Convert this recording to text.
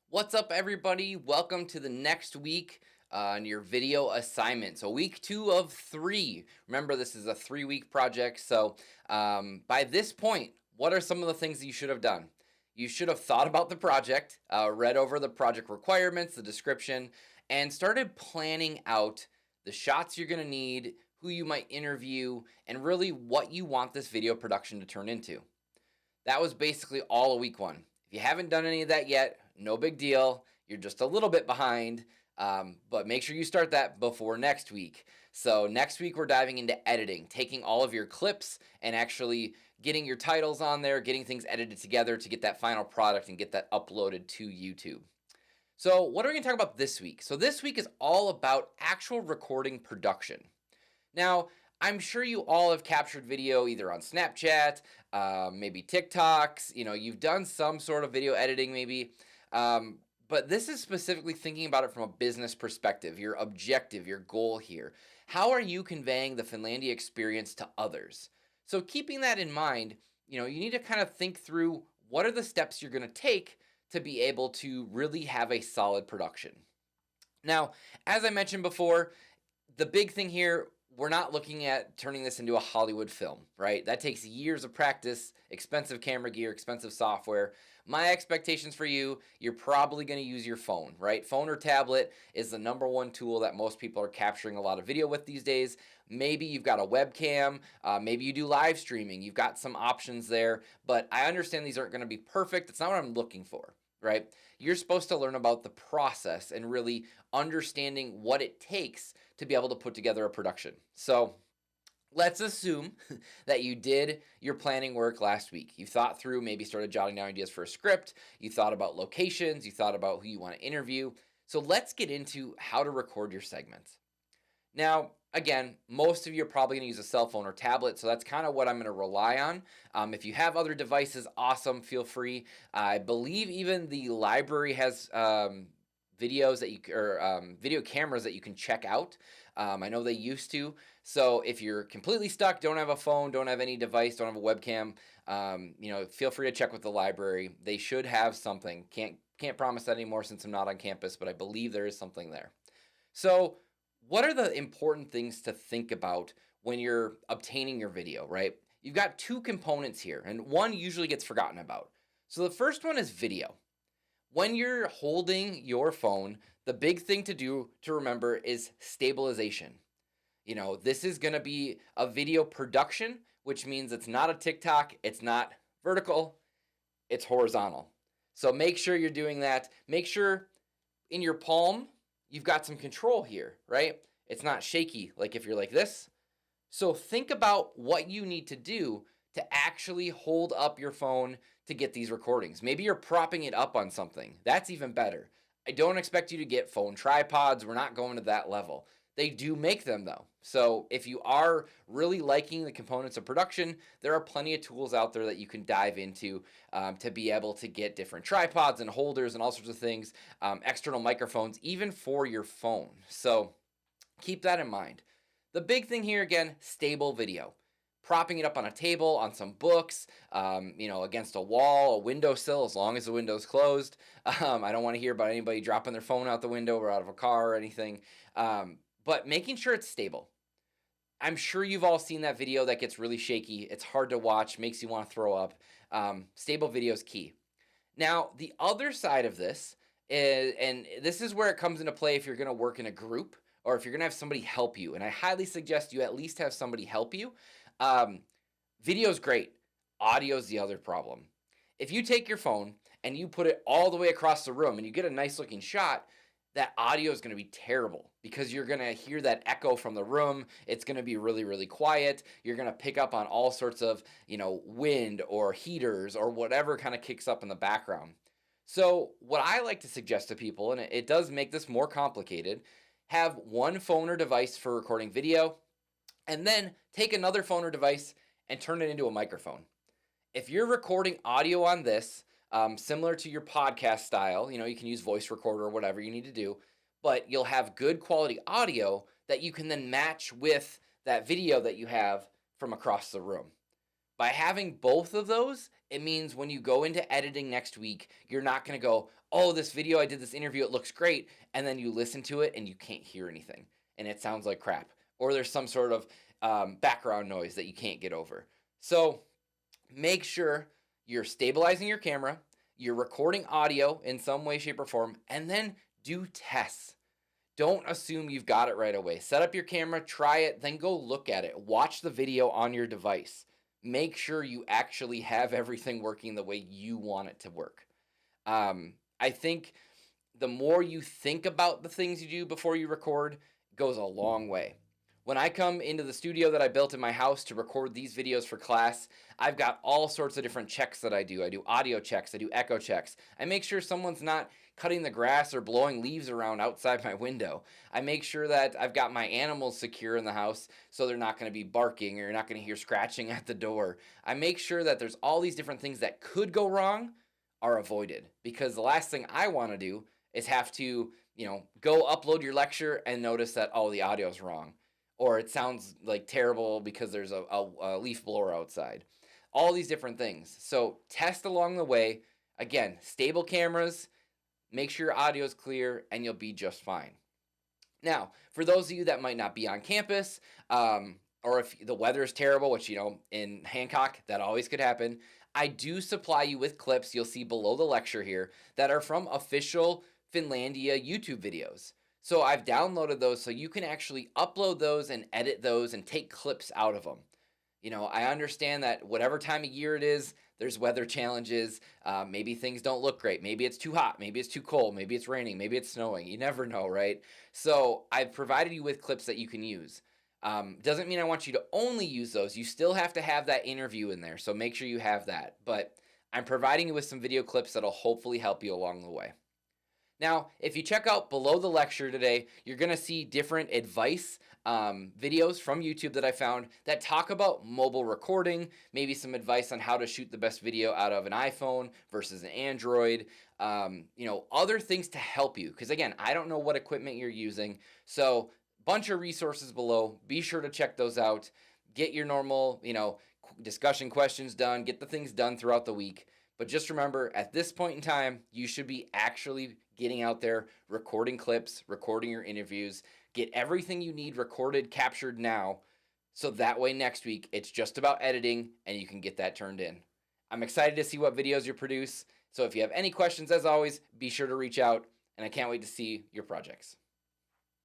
What's up, everybody? Welcome to the next week on your video assignment. So, week 2 of 3. Remember, this is a 3-week project. So, by this point, what are some of the things that you should have done? You should have thought about the project, read over the project requirements, the description, and started planning out the shots you're going to need, who you might interview, and really what you want this video production to turn into. That was basically all of week 1. If you haven't done any of that yet, no big deal. You're just a little bit behind, but make sure you start that before next week. So next week, we're diving into editing, taking all of your clips and actually getting your titles on there, getting things edited together to get that final product and get that uploaded to YouTube. So what are we going to talk about this week? So this week is all about actual recording production. Now, I'm sure you all have captured video either on Snapchat, maybe TikToks, you've done some sort of video editing maybe, but this is specifically thinking about it from a business perspective, your objective, your goal here. How are you conveying the Finlandia experience to others? So keeping that in mind, you need to kind of think through what are the steps you're going to take to be able to really have a solid production. Now, as I mentioned before, the big thing here, we're not looking at turning this into a Hollywood film, right? That takes years of practice, expensive camera gear, expensive software. My expectations for you, you're probably going to use your phone, right? Phone or tablet is the number one tool that most people are capturing a lot of video with these days. Maybe you've got a webcam, maybe you do live streaming. You've got some options there, but I understand these aren't going to be perfect. It's not what I'm looking for, right? You're supposed to learn about the process and really understanding what it takes to be able to put together a production. So let's assume that you did your planning work last week. You thought through, maybe started jotting down ideas for a script. You thought about locations. You thought about who you want to interview. So let's get into how to record your segments. Now, again, most of you are probably going to use a cell phone or tablet, so that's kind of what I'm going to rely on. If you have other devices, awesome, feel free. I believe even the library has videos that video cameras that you can check out. I know they used to. So if you're completely stuck, don't have a phone, don't have any device, don't have a webcam, feel free to check with the library. They should have something. Can't promise that anymore since I'm not on campus, but I believe there is something there. So what are the important things to think about when you're obtaining your video, right? You've got two components here, and one usually gets forgotten about. So the first one is video. When you're holding your phone, the big thing to remember is stabilization. This is going to be a video production, which means it's not a TikTok, it's not vertical, it's horizontal. So make sure you're doing that. Make sure in your palm, you've got some control here, right? It's not shaky like if you're like this. So think about what you need to do to actually hold up your phone to get these recordings. Maybe you're propping it up on something. That's even better. I don't expect you to get phone tripods. We're not going to that level. They do make them though. So if you are really liking the components of production, there are plenty of tools out there that you can dive into to be able to get different tripods and holders and all sorts of things, external microphones, even for your phone. So keep that in mind. The big thing here, again, stable video. Propping it up on a table, on some books, against a wall, a windowsill, as long as the window's closed. I don't want to hear about anybody dropping their phone out the window or out of a car or anything. But making sure it's stable. I'm sure you've all seen that video that gets really shaky. It's hard to watch, makes you want to throw up. Stable video is key. Now, the other side of this is, and this is where it comes into play if you're going to work in a group or if you're going to have somebody help you. And I highly suggest you at least have somebody help you. Video is great. Audio is the other problem. If you take your phone and you put it all the way across the room and you get a nice looking shot, that audio is going to be terrible because you're going to hear that echo from the room. It's going to be really, really quiet. You're going to pick up on all sorts of, wind or heaters or whatever kind of kicks up in the background. So what I like to suggest to people, and it does make this more complicated, have one phone or device for recording video, and then take another phone or device and turn it into a microphone. If you're recording audio on this, similar to your podcast style, you can use voice recorder or whatever you need to do, but you'll have good quality audio that you can then match with that video that you have from across the room. By having both of those, it means when you go into editing next week, you're not going to go, oh, this video, I did this interview, it looks great. And then you listen to it and you can't hear anything and it sounds like crap. Or there's some sort of background noise that you can't get over. So make sure you're stabilizing your camera, you're recording audio in some way, shape, or form, and then do tests. Don't assume you've got it right away. Set up your camera, try it, then go look at it. Watch the video on your device. Make sure you actually have everything working the way you want it to work. I think the more you think about the things you do before you record goes a long way. When I come into the studio that I built in my house to record these videos for class, I've got all sorts of different checks that I do. I do audio checks, I do echo checks. I make sure someone's not cutting the grass or blowing leaves around outside my window. I make sure that I've got my animals secure in the house so they're not going to be barking or you're not going to hear scratching at the door. I make sure that there's all these different things that could go wrong are avoided, because the last thing I want to do is have to, go upload your lecture and notice that, oh, the audio's wrong, or it sounds like terrible because there's a leaf blower outside. All these different things. So test along the way. Again, stable cameras, make sure your audio is clear, and you'll be just fine. Now, for those of you that might not be on campus, or if the weather is terrible, which, in Hancock, that always could happen, I do supply you with clips you'll see below the lecture here that are from official Finlandia YouTube videos. So I've downloaded those so you can actually upload those and edit those and take clips out of them. I understand that whatever time of year it is, there's weather challenges. Maybe things don't look great. Maybe it's too hot. Maybe it's too cold. Maybe it's raining. Maybe it's snowing. You never know, right? So I've provided you with clips that you can use. Doesn't mean I want you to only use those. You still have to have that interview in there. So make sure you have that. But I'm providing you with some video clips that'll hopefully help you along the way. Now, if you check out below the lecture today, you're going to see different advice videos from YouTube that I found that talk about mobile recording, maybe some advice on how to shoot the best video out of an iPhone versus an Android, other things to help you. Because again, I don't know what equipment you're using. So bunch of resources below. Be sure to check those out. Get your normal, discussion questions done. Get the things done throughout the week. But just remember, at this point in time, you should be actually getting out there, recording clips, recording your interviews. Get everything you need recorded, captured now, so that way next week it's just about editing and you can get that turned in. I'm excited to see what videos you produce. So if you have any questions, as always, be sure to reach out, and I can't wait to see your projects.